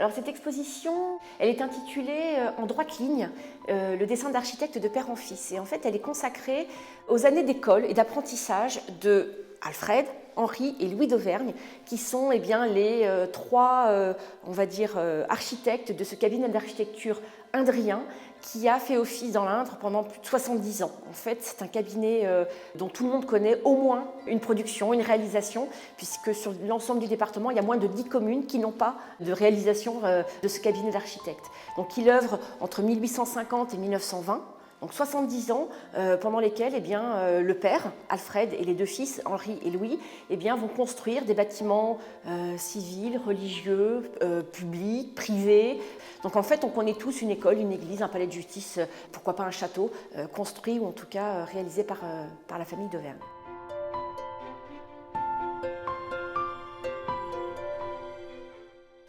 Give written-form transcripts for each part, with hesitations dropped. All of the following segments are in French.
Alors cette exposition, elle est intitulée En droite ligne, le dessin d'architecte de père en fils. Et en fait, elle est consacrée aux années d'école et d'apprentissage de Alfred, Henri et Louis d'Auvergne, qui sont les trois, on va dire, architectes de ce cabinet d'architecture indrien qui a fait office dans l'Indre pendant plus de 70 ans. En fait, c'est un cabinet dont tout le monde connaît au moins une production, une réalisation, puisque sur l'ensemble du département, il y a moins de 10 communes qui n'ont pas de réalisation de ce cabinet d'architectes. Donc il œuvre entre 1850 et 1920. Donc 70 ans pendant lesquels le père, Alfred, et les deux fils, Henri et Louis, vont construire des bâtiments civils, religieux, publics, privés. Donc en fait, on connaît tous une école, une église, un palais de justice, pourquoi pas un château, construit ou en tout cas réalisé par la famille d'Auvergne.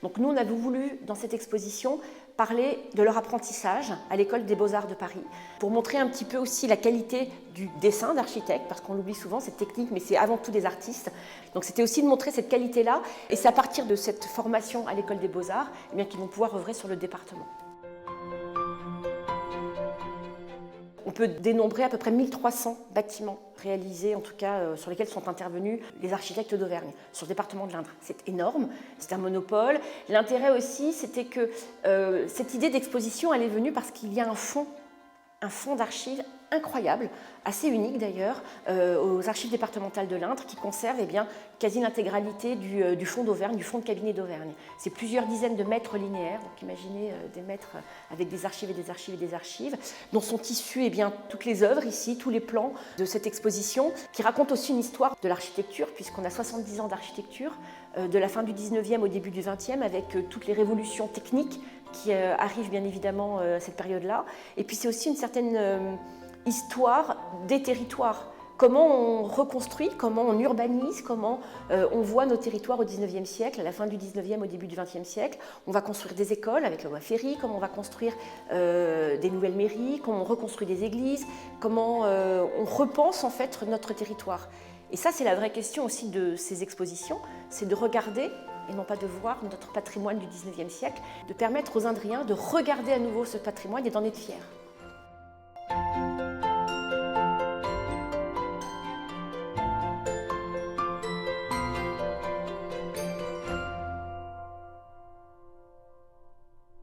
Donc nous, on avait voulu, dans cette exposition, parler de leur apprentissage à l'École des Beaux-Arts de Paris, pour montrer un petit peu aussi la qualité du dessin d'architecte, parce qu'on l'oublie souvent, cette technique, mais c'est avant tout des artistes. Donc c'était aussi de montrer cette qualité-là, et c'est à partir de cette formation à l'École des Beaux-Arts qu'ils vont pouvoir œuvrer sur le département. On peut dénombrer à peu près 1300 bâtiments réalisés, en tout cas sur lesquels sont intervenus les architectes d'Auvergne, sur le département de l'Indre. C'est énorme, c'est un monopole. L'intérêt aussi, c'était que cette idée d'exposition, elle est venue parce qu'il y a un fonds d'archives incroyable, assez unique d'ailleurs, aux archives départementales de l'Indre, qui conserve quasi l'intégralité du fonds d'Auvergne, du fonds de cabinet d'Auvergne. C'est plusieurs dizaines de mètres linéaires, donc imaginez des mètres avec des archives et des archives et des archives, dont sont issues toutes les œuvres ici, tous les plans de cette exposition, qui raconte aussi une histoire de l'architecture, puisqu'on a 70 ans d'architecture, de la fin du 19e au début du 20e, avec toutes les révolutions techniques qui arrivent bien évidemment à cette période-là. Et puis c'est aussi une certaine histoire des territoires. Comment on reconstruit, comment on urbanise, comment on voit nos territoires au 19e siècle, à la fin du 19e, au début du 20e siècle. On va construire des écoles avec la loi Ferry, comment on va construire des nouvelles mairies, comment on reconstruit des églises, comment on repense en fait notre territoire. Et ça, c'est la vraie question aussi de ces expositions, c'est de regarder et non pas de voir notre patrimoine du 19e siècle, de permettre aux Indriens de regarder à nouveau ce patrimoine et d'en être fiers.